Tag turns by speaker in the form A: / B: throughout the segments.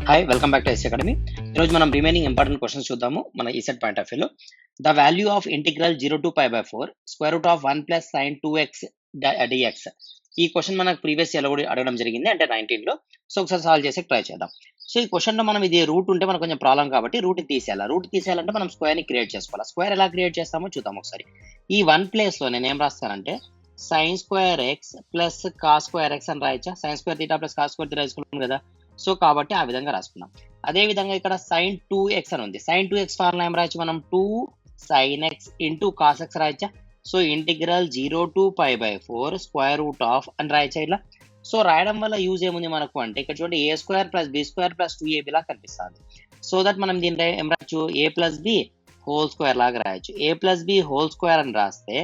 A: Hi welcome back to S academy. ఈరోజు మనం remaining important questions చూద్దాము మన ఈసెట్ పాయింట్ ఆఫ్ వ్యూలో. The value of integral 0 to π/4 square root of 1 + sin 2x dx. ఈ question మనకు previous year కూడా అడగడం జరిగింది, అంటే 19లో. సో ఒకసారి సాల్వ్ చేసి ట్రై చేద్దాం. సో ఈ క్వశ్చన్లో మనం ఇది రూట్ ఉంటే మనకు కొంచెం ప్రాబ్లం కాబట్టి రూట్ తీసేయాలంటే మనం స్క్వేర్ని క్రియేట్ చేసుకోవాలి. స్క్వేర్ ఎలా క్రియేట్ చేస్తామో చూద్దాం ఒకసారి. ఈ 1 ప్లేస్లో నేను ఏం రాస్తానంటే sin² x plus cos² x అని రాయచ్చా? sin² θ ప్లస్ cos² θ రాసుకున్నాం కదా. సో కాబట్టి ఆ విధంగా రాసుకున్నాం. అదే విధంగా ఇక్కడ sin 2x అని ఉంది. sin 2x ఫార్ములా ఏం రాయచ్చు మనం? 2 sin x into cos x రాయచ్చా? సో ఇంటిగ్రల్ 0 to π/4 స్క్వేర్ రూట్ ఆఫ్ అని రాయచ్చా ఇలా. సో రాయడం వల్ల యూజ్ ఏముంది మనకు అంటే ఇక్కడ చూడండి a² + b² + 2ab లా కనిపిస్తుంది. సో దట్ మనం దీన్ని ఏం రాయచ్చు? a+b² లాగా రాయచ్చు. a+b² అని రాస్తే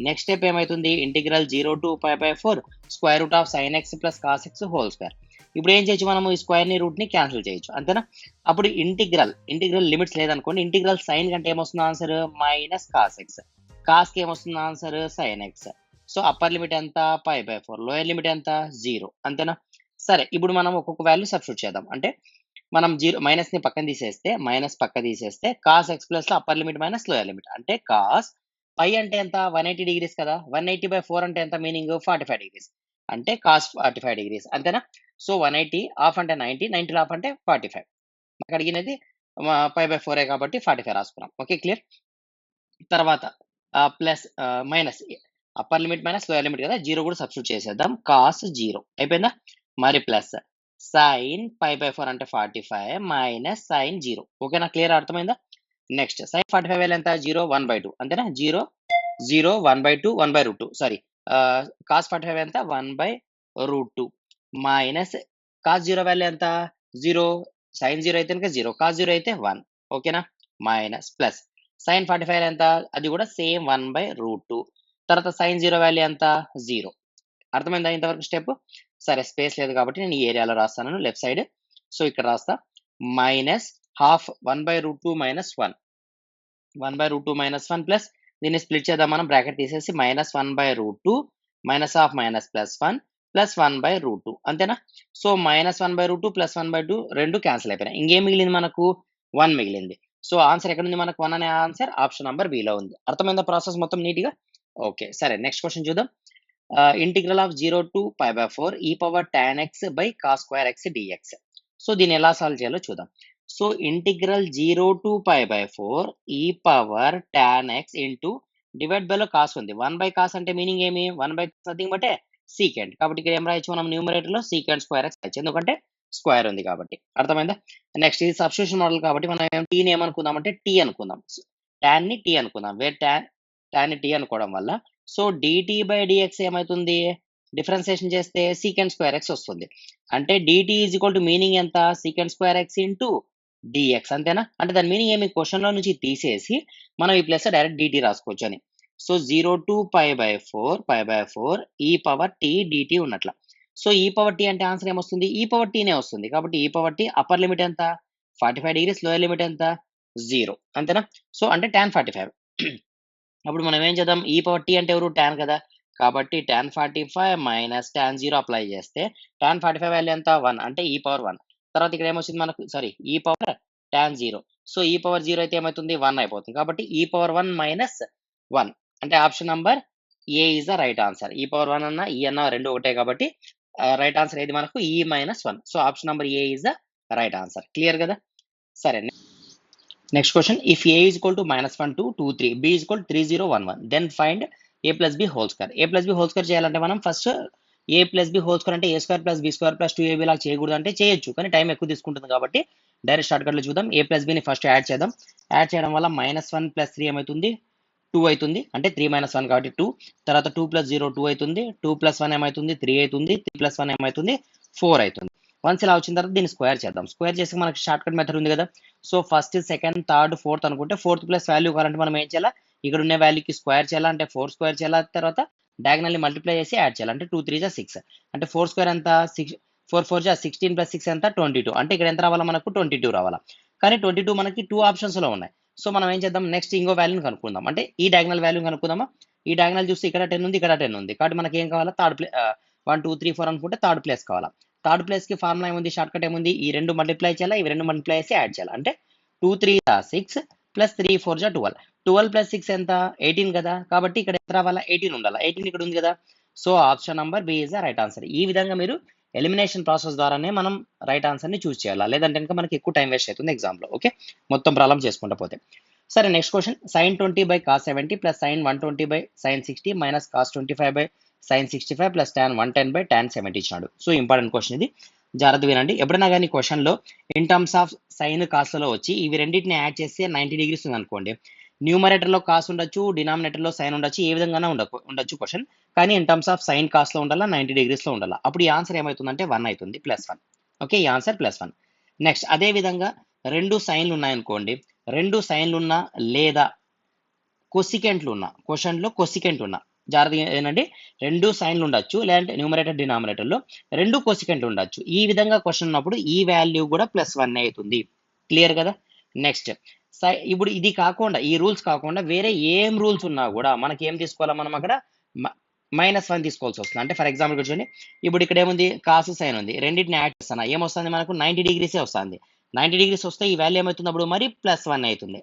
A: నెక్స్ట్ స్టెప్ ఏమైతుంది? Integral 0 to π/4 square root of sin x plus cos x². ఇప్పుడు ఏం చేయొచ్చు మనము? ఈ స్క్వేర్ ని రూట్ ని క్యాన్సిల్ చేయొచ్చు, అంతేనా? అప్పుడు ఇంటిగ్రల్ లిమిట్స్ లేదనుకోండి, ఇంటిగ్రల్ సైన్ కంటే ఏమొస్తుంది ఆన్సర్? -cos x. కాస్ కి ఏమొస్తుంది answer? sin x. So upper limit ఎంత? π/4. లోయర్ లిమిట్ ఎంత? 0, అంతేనా? సరే, ఇప్పుడు మనం ఒక్కొక్క వాల్యూ సబ్స్టిట్యూట్ చేద్దాం. అంటే మనం మైనస్ ని పక్కన తీసేస్తే cos x ప్లస్ లో upper limit minus lower limit అంటే cos పై అంటే ఎంత? 180 డిగ్రీస్ కదా. 180/4 అంటే ఎంత మీనింగ్? 45 డిగ్రీస్ అంటే cos 45 డిగ్రీస్, అంతేనా? సో 180 ఆఫ్ అంటే 90, 90 ఆఫ్ అంటే 45. నాకు అడిగినది π/4 కాబట్టి 45 రాసుకున్నాం. Okay, clear. తర్వాత plus minus upper limit minus lower limit కదా, 0 కూడా సబ్స్టిట్యూట్ చేసేద్దాం. cos 0 అయిపోయిందా? మరి ప్లస్ sin π/4 అంటే 45 మైనస్ sin 0. ఓకేనా, క్లియర్, అర్థమైందా? నెక్స్ట్ sin 45 వాల్యూ ఎంత? 0 1/2, అంతేనా? 0 0 1/2 1/√2. సారీ, cos 45 ఎంత? 1/√2 మైనస్ cos 0 వాల్యూ ఎంత? 0. sin 0 అయితే కనుక 0, cos 0 అయితే 1. ఓకేనా, మైనస్ ప్లస్ sin 45 ఎంత? అది కూడా సేమ్ 1/√2. తర్వాత sin 0 వాల్యూ ఎంత? 0. అర్థమైందా ఇంతవరకు స్టెప్? సరే, స్పేస్ లేదు కాబట్టి నేను ఈ ఏరియాలో రాస్తాను లెఫ్ట్ సైడ్. సో ఇక్కడ రాస్తా minus half 1/√2 minus 1 1/√2 minus 1 plus దీన్ని స్ప్లిట్ చేద్దాం మనం, బ్రాకెట్ తీసేసి minus 1/√2 minus half minus plus 1 plus 1/√2, అంతేనా? సో మైనస్ 1/√2 ప్లస్ 1/2 రెండు క్యాన్సిల్ అయిపోయినాయి. ఇంకేం మిగిలింది మనకు? 1 మిగిలింది. సో ఆన్సర్ ఎక్కడ ఉంది మనకు? 1 అనే ఆన్సర్ ఆప్షన్ నంబర్ బి లో ఉంది. అర్థమైందా ప్రాసెస్ మొత్తం నీట్గా? ఓకే, సరే, నెక్స్ట్ క్వశ్చన్ చూద్దాం. Integral of 0 to π/4 e⁻tan x by cos² x dx. So దీన్ని ఎలా సాల్వ్ చేయాలో చూద్దాం. సో ఇంటిగ్రల్ 0 to π/4 e⁻tan x into divide by లో కాస్ ఉంది. 1/cos అంటే మీనింగ్ ఏమి? 1/cos nothing but secant. కాబట్టి ఇక్కడ ఏం రాయొచ్చు మనం? న్యూమరేటర్ లో sec² x రాయొచ్చు, ఎందుకంటే స్క్వేర్ ఉంది కాబట్టి. అర్థమైందా? నెక్స్ట్ ఇది సబ్స్టిట్యూషన్ మోడల్ కాబట్టి మనం టీని ఏమనుకుందాం అంటే టీ అనుకుందాం, టాన్ ని టీ అనుకుందాం. వేర్ టాన్ ని టీ అనుకోవడం వల్ల సో dt/dx ఏమవుతుంది? డిఫరెన్సియేషన్ చేస్తే sec² x వస్తుంది. అంటే dt is equal to meaning ఎంత? sec² x ఇంటూ dx, అంతేనా? అంటే దాని మీనింగ్ ఏమి? క్వశ్చన్ లో నుంచి తీసేసి మనం ఈ ప్లస్ డైరెక్ట్ dt రాసుకోవచ్చు అని. సో 0 to π/4 e⁻t dt ఉన్నట్ల. సో e⁻t అంటే ఆన్సర్ ఏమొస్తుంది? e⁻t నే వస్తుంది. కాబట్టి e⁻t అప్పర్ లిమిట్ ఎంత? 45 డిగ్రీస్, లోయర్ లిమిట్ ఎంత? 0, అంతేనా? సో అంటే tan 45. అప్పుడు మనం ఏం చేద్దాం? e⁻t అంటే ఎవరు? టాన్ కదా. కాబట్టి tan 45 మైనస్ tan 0 అప్లై చేస్తే tan 45 వాల్యూ ఎంత? 1, అంటే e⁻1. తర్వాత ఇక్కడ ఏమొచ్చింది మనకు? Sorry, e⁻tan 0. సో e⁻0 అయితే ఏమవుతుంది? 1 అయిపోతుంది. కాబట్టి e⁻1 మైనస్ 1 అంటే option number A is the right answer. e⁻1 అన్న ఈ అన్న రెండు ఒకటే కాబట్టి రైట్ ఆన్సర్ ఏది మనకు? e-1. So option number A is the right answer. Clear కదా? సరే, next question. If a is equal to -1 2 2 3, b is equal to 3 0 1 1, then find a plus b whole square. a plus b whole square చేయాలంటే మనం first a plus b whole square అంటే a² plus b² plus 2ab లాగా చేయకూడదు అంటే చేయొచ్చు, కానీ time ఎక్కువ తీసుకుంటుంది కాబట్టి డైరెక్ట్ షార్ట్ కట్ లో చూద్దాం. a plus b ని ఫస్ట్ యాడ్ చేద్దాం. యాడ్ చేయడం వల్ల -1 + 3 ఏమవుతుంది? 2 అవుతుంది. అంటే 3 - 1 కాబట్టి 2. తర్వాత 2 + 0 2 అవుతుంది. 2 + 1 ఏమవుతుంది? 3 అవుతుంది. 3 + 1 ఏమవుతుంది? 4 అవుతుంది. వన్స్ ఇలా వచ్చిన తర్వాత దీన్ని స్క్వేర్ చేద్దాం. స్క్వేర్ చేసి మనకి షార్ట్ కట్ మెథడ్ ఉంది కదా. So first, second, third, fourth అనుకుంటే ఫోర్త్ ప్లస్ వాల్యూ కావాలంటే మనం ఏం చేయాలా? ఇక్కడ ఉన్న వాల్యూకి స్క్వేర్ చేయాలా, అంటే 4 స్క్వేర్ చేయాలా. తర్వాత డయాగనల్లీ మల్టిప్లై చేసి యాడ్ చేయాలి. అంటే 2 3 = 6. అంటే 4 స్క్వేర్ ఎంత? 4 4 = 16 + 6 ఎంత? 22. అంటే ఇక్కడ ఎంత రావాలా మనకు? 22 రావాలా. కానీ 22 మనకి 2 ఆప్షన్స్ లో ఉన్నాయి. సో మనం ఏం చేద్దాం? నెక్స్ట్ ఇంకో వాల్యూని కనుక్కుందాం. అంటే ఈ డయాగనల్ వాల్యూ కనుక్కుందామా? ఈ డయాగనల్ చూస్తే ఇక్కడ 10 ఉంది, ఇక్కడ 10 ఉంది. కాబట్టి మనకి ఏం కావాలా? థర్డ్ 1 2 3 4 అనుకుంటే థర్డ్ ప్లేస్ కావాలా. థర్డ్ ప్లేస్కి ఫార్ములా ఏముంది, షార్ట్ కట్ ఏముంది, ఈ రెండు మల్టిప్లై చేయాలా, ఇవి రెండు మల్టిప్లై చేసి యాడ్ చేయాలి. అంటే 2 3 6 ప్లస్ 3 4 12. 12 ప్లస్ 6 ఎంత, 18 కదా. కాబట్టి ఇక్కడ ఎంత రావాలా, 18 ఉండాలా. 18 ఇక్కడ ఉంది కదా. So option number B is the right answer. ఈ విధంగా మీరు ఎలిమినేషన్ ప్రాసెస్ ద్వారానే మనం రైట్ ఆన్సర్ని చూస్ చేయాలి. లేదంటే కనుక మనకి ఎక్కువ టైం వేస్ట్ అవుతుంది ఎగ్జామ్లో. ఓకే, మొత్తం ప్రాబ్లం చేసుకుంటూ పోతే. సరే, next question, sine 20 by cos 70 plus sine 120 by sine 60 minus cos 25 by sine 65 plus tan 110 by tan 70 ఇచ్చినాడు. సో ఇంపార్టెంట్ క్వశ్చన్ ఇది, జాగ్రత్త వినండి. ఎప్పుడైనా కానీ క్వశ్చన్లో ఇన్ టర్మ్స్ ఆఫ్ సైన్ కాస్లో వచ్చి ఇవి రెండింటిని యాడ్ చేస్తే 90 డిగ్రీస్ ఉంది అనుకోండి, న్యూమరేటర్లో కాస్ ఉండొచ్చు, డినామినేటర్లో సైన్ ఉండొచ్చు, ఏ విధంగా ఉండొచ్చు క్వశ్చన్. కానీ ఇన్ టర్మ్స్ ఆఫ్ సైన్ కాస్లో ఉండాలా, 90 డిగ్రీస్లో ఉండాలా. అప్పుడు ఈ ఆన్సర్ ఏమవుతుందంటే 1 అవుతుంది, +1. ఓకే, ఈ ఆన్సర్ +1. నెక్స్ట్ అదే విధంగా రెండు సైన్లు ఉన్నాయనుకోండి, రెండు సైన్లు ఉన్నా లేదా కొసికెంట్లు ఉన్నా, క్వశ్చన్లో కొసికెంట్ ఉన్నా, జాగ్రత్తగా ఏనండి, రెండు సైన్లు ఉండొచ్చు, లేదంటే న్యూమరేటర్ డినామినేటర్లో రెండు కొసికెంట్లు ఉండొచ్చు. ఈ విధంగా క్వశ్చన్ ఉన్నప్పుడు ఈ వాల్యూ కూడా +1 అవుతుంది. క్లియర్ కదా. నెక్స్ట్ ఇప్పుడు ఇది కాకుండా, ఈ రూల్స్ కాకుండా వేరే ఏం రూల్స్ ఉన్నా కూడా మనకి ఏం తీసుకోవాలా, మనం అక్కడ -1 తీసుకోవాల్సి వస్తుంది. అంటే ఫర్ ఎగ్జాంపుల్ చూడండి, ఇప్పుడు ఇక్కడ ఏముంది, కాసు సైన్ ఉంది, రెండింటిని యాడ్ చేస్తాను, ఏమొస్తుంది మనకు 90 డిగ్రీసే వస్తుంది. 90 డిగ్రీస్ వస్తే ఈ వాల్యూ ఏమవుతుంది అప్పుడు మరి +1 అవుతుంది.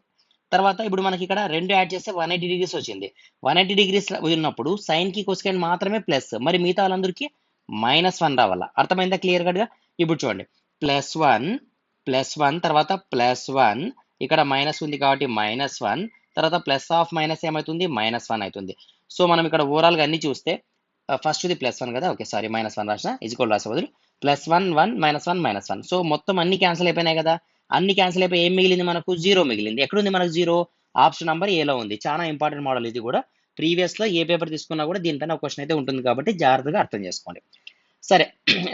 A: తర్వాత ఇప్పుడు మనకి ఇక్కడ రెండు యాడ్ చేస్తే 180 డిగ్రీస్ వచ్చింది. 180 డిగ్రీస్ ఉన్నప్పుడు సైన్ కి కొసికెంట్ మాత్రమే ప్లస్, మరి మిగతా వాళ్ళందరికీ -1 రావాలా. అర్థమైందా క్లియర్ గా. ఇప్పుడు చూడండి, +1 తర్వాత +1, ఇక్కడ మైనస్ ఉంది కాబట్టి -1, తర్వాత ప్లస్ ఆఫ్ మైనస్ ఏమవుతుంది, -1 అవుతుంది. సో మనం ఇక్కడ ఓవరాల్ గా అన్ని చూస్తే ఫస్ట్ ఇది +1 కదా. ఓకే, సారీ, -1 రాసిన, ఈజ్వల్ రాసే బదులు +1 1 -1 -1. సో మొత్తం అన్ని క్యాన్సిల్ అయిపోయినాయి కదా. అన్ని క్యాన్సిల్ అయిపోయి ఏం మిగిలింది మనకు, 0 మిగిలింది. ఎక్కడుంది మనకు 0, ఆప్షన్ నంబర్ ఏలో ఉంది. చాలా ఇంపార్టెంట్ మోడల్ ఇది కూడా. ప్రీవియస్ లో ఏ పేపర్ తీసుకున్నా కూడా దీనిపైన ఒక క్వశ్చన్ అయితే ఉంటుంది కాబట్టి జాగ్రత్తగా అర్థం చేసుకోండి. సరే,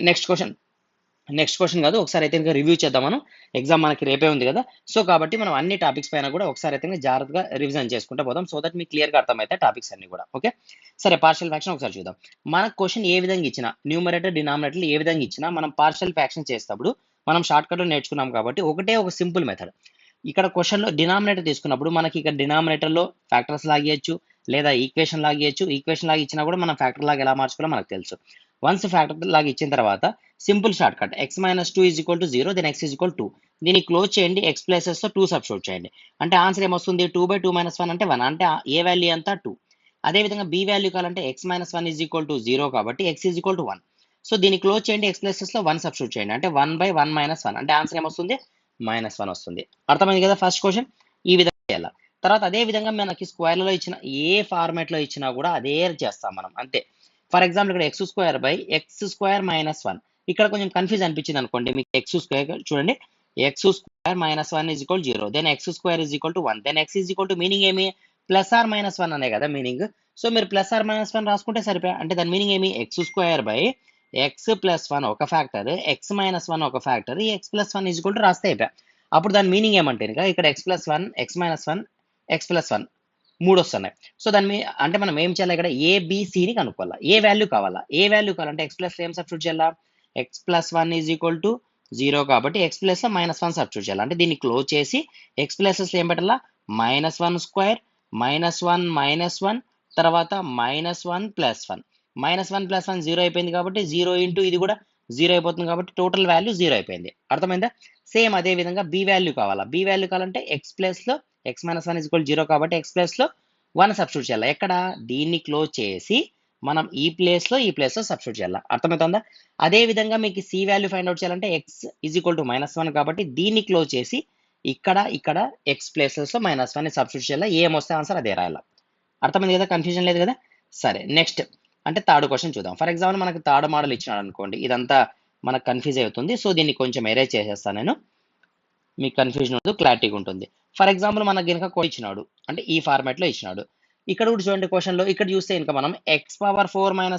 A: నెక్స్ట్ క్వశ్చన్ కాదు, ఒకసారి అయితే ఇంకా రివ్యూ చేద్దాం మనం. ఎగ్జామ్ మనకి రేపే ఉంది కదా. సో కాబట్టి మనం అన్ని టాపిక్స్ పైన కూడా ఒకసారి అయితే జాగ్రత్తగా రివిజన్ చేసుకుంటూ పోదాం, సో దట్ మీకు క్లియర్ గా అర్థమవుతాయి టాపిక్స్ అన్ని కూడా. ఓకే, సరే, పార్షియల్ ఫ్రాక్షన్ ఒకసారి చూద్దాం. మన క్వశ్చన్ ఏ విధంగా ఇచ్చినా, న్యూమరేటర్ డినామినేటర్ ఏ విధంగా ఇచ్చినా, మనం పార్షియల్ ఫ్రాక్షన్ చేసేటప్పుడు మనం షార్ట్ కట్ లో నేర్చుకున్నాం కాబట్టి ఒకటే ఒక సింపుల్ మెథడ్. ఇక్కడ క్వశ్చన్ లో డినామినేటర్ తీసుకున్నప్పుడు మనకి ఇక్కడ డినామినేటర్ లో ఫ్యాక్టర్స్ లాగేయచ్చు, లేదా ఈక్వేషన్ లాగేయచ్చు. ఈక్వేషన్ లాగా ఇచ్చినా కూడా మనం ఫ్యాక్టర్ లాగా ఎలా మార్చుకోవాలో మనకు తెలుసు. వన్స్ ఫ్యాక్టర్ లాగా ఇచ్చిన తర్వాత simple short cut, x-2 = 0, then x = 2. దీన్ని క్లోజ్ చేయండి, x ప్లేసెస్ తో 2 సబ్స్టిట్యూట్ చేయండి. అంటే ఆన్సర్ ఏమొస్తుంది, 2/2 - 1 అంటే 1, అంటే ఏ వాల్యూ అంతా 2. అదే విధంగా బి వాల్యూ కావాలంటే x-1 = 0 కాబట్టి x = 1. సో దీన్ని క్లోజ్ చేయండి, x ప్లేసెస్ లో 1 సబ్స్టిట్యూట్ చేయండి, అంటే 1/1 - 1, అంటే ఆన్సర్ ఏమొస్తుంది, -1 వస్తుంది. అర్థమైంది కదా ఫస్ట్ క్వశ్చన్. ఈ విధంగా చేయాలి. తర్వాత అదే విధంగా మనకి స్క్వేర్లలో ఇచ్చిన ఏ ఫార్మాట్ లో ఇచ్చినా కూడా అదే చేస్తాం మనం, అంతే. ఫర్ ఎగ్జాంపుల్ ఇక్కడ x² / x² - 1. ఇక్కడ కొంచెం కన్ఫ్యూజ్ అనిపించింది అనుకోండి మీకు, x² చూడండి, x² - 1 = 0, then x² = 1, then x meaning ఏమి, +or-1 అనే కదా మీనింగ్. సో మీరు +or-1 రాసుకుంటే సరిపోయా. అంటే దాని మీనింగ్ ఏమి, x² / x + 1 ఒక ఫ్యాక్టర్, x - 1 ఒక ఫ్యాక్టర్, x + 1 = రాస్తే అయిపోయా. అప్పుడు దాని మీనింగ్ ఏమంటే ఇక్కడ x + 1, x - 1, x + 1 3 వస్తున్నాయి. సో దాన్ని అంటే మనం ఏం చేయాలి, ఇక్కడ ABCని కనుక్కోవాలా. ఏ వాల్యూ కావాలంటే x ప్లస్ ఏం సబ్స్టిట్యూట్ చేయాలా, x + 1 = 0 కాబట్టి x ప్లస్ -1 సబ్స్టిట్యూట్ చేయాలి. అంటే దీన్ని క్లోజ్ చేసి x ప్లస్ ఏం పెట్టాలా, -1² -1 -1 తర్వాత -1 + 1. -1 + 1 0 అయిపోయింది కాబట్టి 0 ఇంటూ ఇది కూడా 0 అయిపోతుంది కాబట్టి టోటల్ వాల్యూ 0 అయిపోయింది. అర్థమైందా. సేమ్ అదే విధంగా బి వాల్యూ కావాలంటే x ప్లస్ లో x - 1 = 0 కాబట్టి x ప్లస్ లో 1 సబ్స్టిట్యూట్ చేయాలి. ఎక్కడ, దీన్ని క్లోజ్ చేసి మనం ఈ ప్లేస్ లో సబ్స్టిట్యూట్ చేయాలి. అర్థమవుతుందా. అదే విధంగా మీకు సి వాల్యూ ఫైండ్ అవుట్ చేయాలంటే x = -1 కాబట్టి దీన్ని క్లోజ్ చేసి ఇక్కడ x ప్లేసెస్ లో -1 సబ్స్టిట్యూట్ చేయాలి. ఏమొస్తే ఆన్సర్ అదే రాయాలి. అర్థమైంది కదా, కన్ఫ్యూజన్ లేదు కదా. సరే, నెక్స్ట్ అంటే థర్డ్ క్వశ్చన్ చూద్దాం. ఫర్ ఎగ్జాంపుల్ మనకు థర్డ్ మోడల్ ఇచ్చినాడు అనుకోండి, ఇదంతా మనకు కన్ఫ్యూజ్ అవుతుంది. సో దీన్ని కొంచెం ఎరేజ్ చేసేస్తాను నేను, మీకు కన్ఫ్యూజన్ ఉండదు, క్లారిటీగా ఉంటుంది. ఫర్ ఎగ్జాంపుల్ మనకు కనుక ఇచ్చినాడు, అంటే ఈ ఫార్మాట్ లో ఇచ్చినాడు. ఇక్కడ కూడా చూడండి, క్వశ్చన్ లో ఇక్కడ చూస్తే ఇంకా మనం x⁴ - 1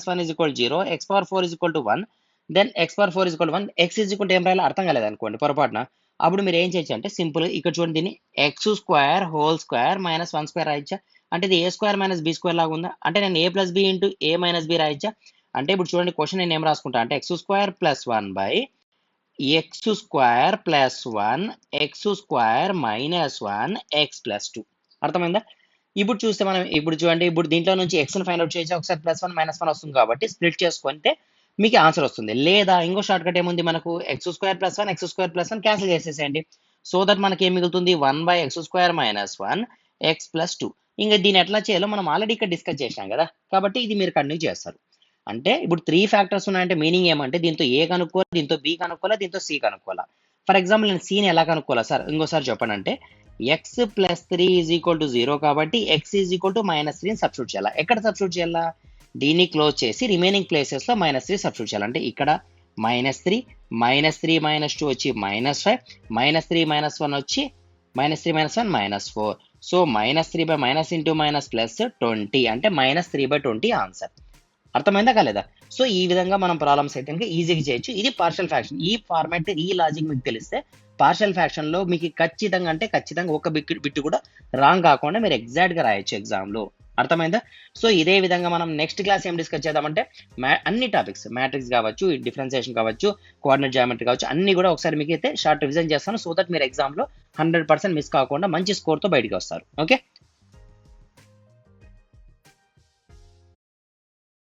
A: = 0, x⁴ = 1, then x⁴ = 1, x ఏం రాయాలో అర్థం కాలేదు అనుకోండి పొరపాటున. అప్పుడు మీరు ఏం చేయొచ్చు అంటే సింపుల్ ఇక్కడ చూడండి, దీన్ని x² - 1² రాయొచ్చా. అంటే ఇది a² - b² లాగా ఉందా. అంటే నేను a + b × a - b రాయొచ్చా. అంటే ఇప్పుడు చూడండి క్వశ్చన్ నేను ఏం రాసుకుంటా అంటే x² + 1 / x² + 1 x² - 1 x + 2. అర్థమైందా. ఇప్పుడు చూస్తే మనం ఇప్పుడు చూడండి, ఇప్పుడు దీంట్లో నుంచి x ని ఫైండ్ అవుట్ చేయొచ్చు. ఒకసారి +1 - 1 వస్తుంది కాబట్టి స్ప్లిట్ చేసుకుంటే మీకు ఆన్సర్ వస్తుంది. లేదా ఇంకో షార్ట్ కట్ ఏముంది మనకు x² + 1 క్యాన్సిల్ చేసేసేయండి. సో దట్ మనకి ఏం మిగులుతుంది 1/(x²) - 1 x+2. ఇంకా దీన్ని ఎట్లా చేయాలో మనం ఆల్రెడీ ఇక్కడ డిస్కస్ చేసాం కదా, కాబట్టి ఇది మీరు కంటిన్యూ చేస్తారు. అంటే ఇప్పుడు 3 ఫ్యాక్టర్స్ ఉన్నాయంటే మీనింగ్ ఏమంటే దీంతో ఏ కనుక్కోవాలి, దీంతో బి కనుక్కోవాలా, దీంతో సి కనుక్కోవాలా. ఫర్ ఎగ్జాంపుల్ నేను సిని ఎలా కనుక్కోవాలా సార్ ఇంకోసారి చెప్పండి అంటే x+3 = 0 కాబట్టి x -3 సబ్స్టిట్యూట్ చేయాలా. ఎక్కడ సబ్స్టిట్యూట్ చేయాలా, దీన్ని క్లోజ్ చేసి రిమైనింగ్ ప్లేసెస్ లో -3 సబ్స్టిట్యూట్ చేయాలి. అంటే ఇక్కడ -3 -3 - 2 వచ్చి -5 -3 - 1 వచ్చి -3 - 1 -4. సో -3 / -(-) అంటే -3/20 ఆన్సర్. అర్థమైందా కాలేదా? సో ఈ విధంగా మనం ప్రాబ్లమ్స్ అయితే కనుక ఈజీగా చేయొచ్చు. ఇది పార్షియల్ ఫ్రాక్షన్. ఈ ఫార్మాట్, ఈ లాజిక్ మీకు తెలిస్తే పార్షియల్ ఫ్రాక్షన్ లో మీకు ఖచ్చితంగా ఒక బిట్ కూడా రాంగ్ కాకుండా మీరు ఎగ్జాక్ట్ గా రాయొచ్చు ఎగ్జామ్ లో. అర్థమైందా? సో ఇదే విధంగా మనం నెక్స్ట్ క్లాస్ ఏం డిస్కస్ చేద్దామంటే అన్ని టాపిక్స్, మ్యాట్రిక్స్ కావచ్చు, డిఫరెన్సియేషన్ కావచ్చు, కోఆర్డినేట్ జామెట్రీ కావచ్చు, అన్ని కూడా ఒకసారి మీకు అయితే షార్ట్ రివిజన్ చేస్తాను. సో దట్ మీరు ఎగ్జామ్ లో 100% మిస్ కాకుండా మంచి స్కోర్ తో బయటికి వస్తారు. ఓకే.